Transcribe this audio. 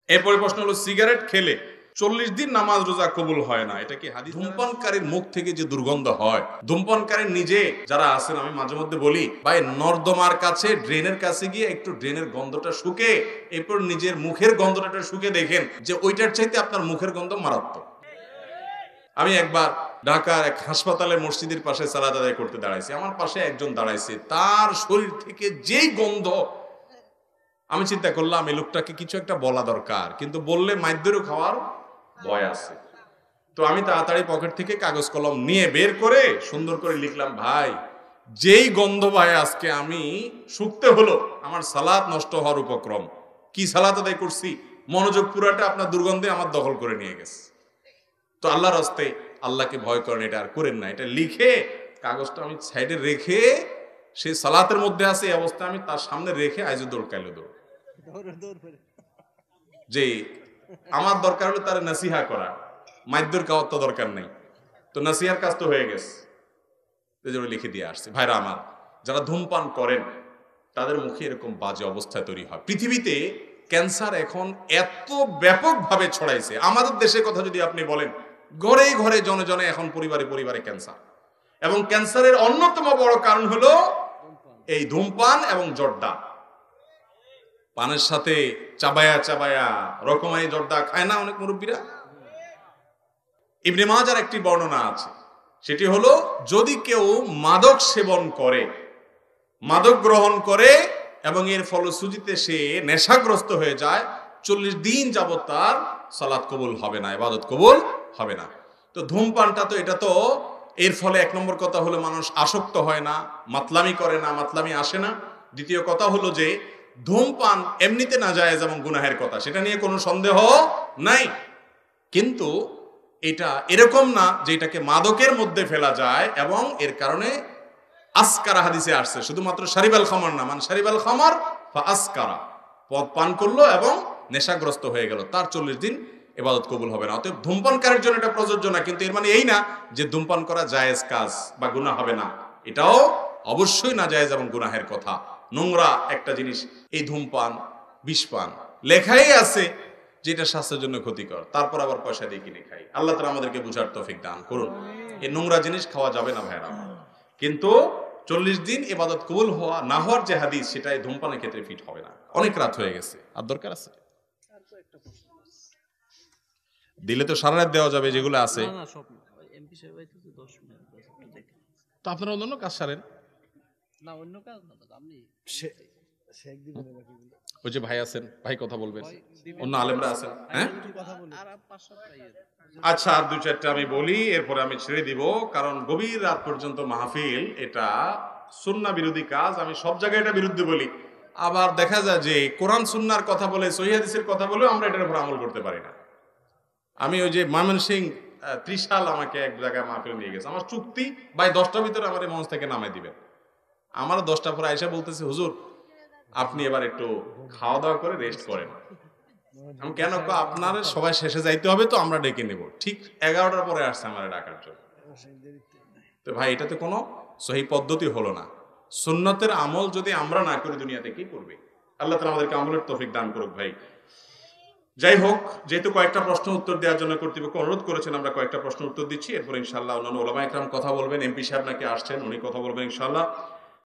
এরপরে প্রশ্ন হলো সিগারেট খেলে 40 দিন নামাজ রোজা কবুল হয় না, এটা কি হাদিস? ধূমপানকারীর মুখ থেকে যে দুর্গন্ধ হয়, ধূমপানকারীর নিজে যারা আছেন, আমি মাঝে মধ্যে বলি ভাই নর্দমার কাছে ড্রেনের কাছে গিয়ে একটু ড্রেনের গন্ধটা শুকে এরপর নিজের মুখের গন্ধটা শুকে দেখেন যে ওইটার চাইতে আপনার মুখের গন্ধ মারাত্মক। আমি একবার ঢাকার এক হাসপাতালে মসজিদের পাশে সালাত আদায় করতে দাঁড়াইছি, আমার পাশে একজন দাঁড়াইছে, তার শরীর থেকে যেই গন্ধ, আমি চিন্তা করলাম এই লোকটাকে কিছু একটা বলা দরকার, কিন্তু বললে মাইদ্যেরও খাওয়ার ভয় আছে। তো আমি তাড়াতাড়ি পকেট থেকে কাগজ কলম নিয়ে বের করে সুন্দর করে লিখলাম, ভাই যেই গন্ধ ভাই আজকে আমি শুকতে হলো, আমার সালাত নষ্ট হওয়ার উপক্রম। কি সালাত আদায় করছি, মনোযোগ পুরাটা আপনার দুর্গন্ধে আমার দখল করে নিয়ে গেছে। তো আল্লাহর রাস্তায় আল্লাহকে ভয় করেন, এটা আর করেন না। এটা লিখে কাগজটা আমি সাইডে রেখে, সে সালাতের মধ্যে আছে এই অবস্থা, আমি তার সামনে রেখে আইজো দৌড় কাইলো দৌড়, যে আমার দরকার হলো তার নাসিহা করা, মাইদ্যর খাওয়ার তো দরকার নেই। তো নাসিহার কাজ তো হয়ে গেছে, লিখে দিয়ে আসছে। ভাইরা আমার, যারা ধূমপান করেন তাদের মুখে এরকম বাজে অবস্থা তৈরি হয়। পৃথিবীতে ক্যান্সার এখন এত ব্যাপকভাবে ছড়াইছে, আমাদের দেশের কথা যদি আপনি বলেন, ঘরে ঘরে জনে জনে এখন পরিবারে পরিবারে ক্যান্সার। এবং ক্যান্সারের অন্যতম বড় কারণ হলো এই ধূমপান এবং জর্দা। পানের সাথে চাবায়া চাবায়া রকমারি জর্দা খায় না অনেক মুরব্বীরা? ইবনে মাজার একটি বর্ণনা আছে, সেটি হলো যদি কেউ মাদক সেবন করে, মাদক গ্রহণ করে এবং এর ফলশ্রুতিতে সে নেশাগ্রস্ত হয়ে যায়, 40 দিন যাবত তার সালাত কবুল হবে না, ইবাদত কবুল হবে না। তো ধূমপানটা তো, এটা তো এর ফলে এক নম্বর কথা হলো মানুষ আসক্ত হয় না, মাতলামি করে না, মাতলামি আসে না। দ্বিতীয় কথা হলো যে ধূমপান এমনিতে নাজায়েজ এবং গুনাহের কথা, সেটা নিয়ে কোনো সন্দেহ নাই। কিন্তু এটা এরকম না যে এটাকে মাদকের মধ্যে ফেলা যায় এবং এর কারণে আসকারা হাদিসে আসছে, শুধুমাত্র শারিবাল খামার না, মানে শারিবাল খামার বা আসকারা, পদ পান করলো এবং নেশাগ্রস্ত হয়ে গেল, তার 40 দিন ইবাদত কবুল হবে না। অতএব ধূমপানকারীর জন্য এটা প্রযোজ্য না, কিন্তু এর মানে এই না যে ধূমপান করা জায়েজ কাজ বা গুনাহ হবে না, এটাও অবশ্যই না জায়েজ এবং গুনাহের কথা। নোংরা একটা জিনিস এই ধূমপান, বিষপান, লেখাই আছে যেটা স্বাস্থ্যের জন্য ক্ষতিকর, তারপর আবার পয়সা দিয়ে কিনে খাই। আল্লাহ তাআলা আমাদেরকে বুঝার তৌফিক দান করুন। এই নোংরা জিনিস খাওয়া যাবে না ভাইরা। কিন্তু 40 দিন ইবাদত কবুল হওয়া না হওয়ার যে হাদিস, সেটা এই ধূমপানের ক্ষেত্রে ফিট হবে না। অনেক রাত হয়ে গেছে, আর দরকার আছে দিলে তো সারা রাত দেওয়া যাবে যেগুলো আছে। তো আপনারা অন্য কাজ সারেন না, অন্য কাজ না, আপনি ওই যে ভাই আছেন, ভাই কথা বলবেন, অন্য আলেমরা আছেন। হ্যাঁ আচ্ছা, আর 2-4টা আমি বলি, এরপরে আমি ছেড়ে দিব, কারণ গভীর রাত পর্যন্ত মাহফিল, এটা সুন্নাহ বিরোধী কাজ। আমি সব জায়গায় এটা বিরুদ্ধে বলি, আবার দেখা যায় যে কোরআন সুন্নাহর কথা বলে, সহিহ হাদিসের কথা বলে আমরা এটার উপর আমল করতে পারি না। আমি ওই যে ময়মনসিংহ ত্রিশাল আমাকে এক জায়গায় মাহফিল নিয়ে গেছে, আমার চুক্তি ভাই 10টার ভিতরে আমার এই মঞ্চ থেকে নামাই দিবেন। আমার 10টা পরে আয়েশা বলতেছে, হুজুর আপনি এবার একটু খাওয়া দাওয়া করে রেস্ট করেন। আমি কেন, আপনার সবাই শেষে যাইতে হবে তো আমরা ডেকে নেব। ঠিক 11টার পরে আসছে আমার ডাকার জন্য। তো ভাই এটা তো কোনো সহি পদ্ধতি হলো না। সুন্নতের আমল যদি আমরা না করি দুনিয়াতে কি করবে? আল্লাহ তাআলা আমাদেরকে আমলের তৌফিক দান করুক। ভাই যাই হোক, যেহেতু কয়েকটা প্রশ্ন উত্তর দেওয়ার জন্য কর্তৃপক্ষ অনুরোধ করেছেন, আমরা কয়েকটা প্রশ্ন উত্তর দিচ্ছি, এরপর ইনশাআল্লাহ অন্যান্য ওলামা একরাম কথা বলবেন। এমপি সাহেব নাকি আসছেন, উনি কথা বলবেন ইনশাআল্লাহ।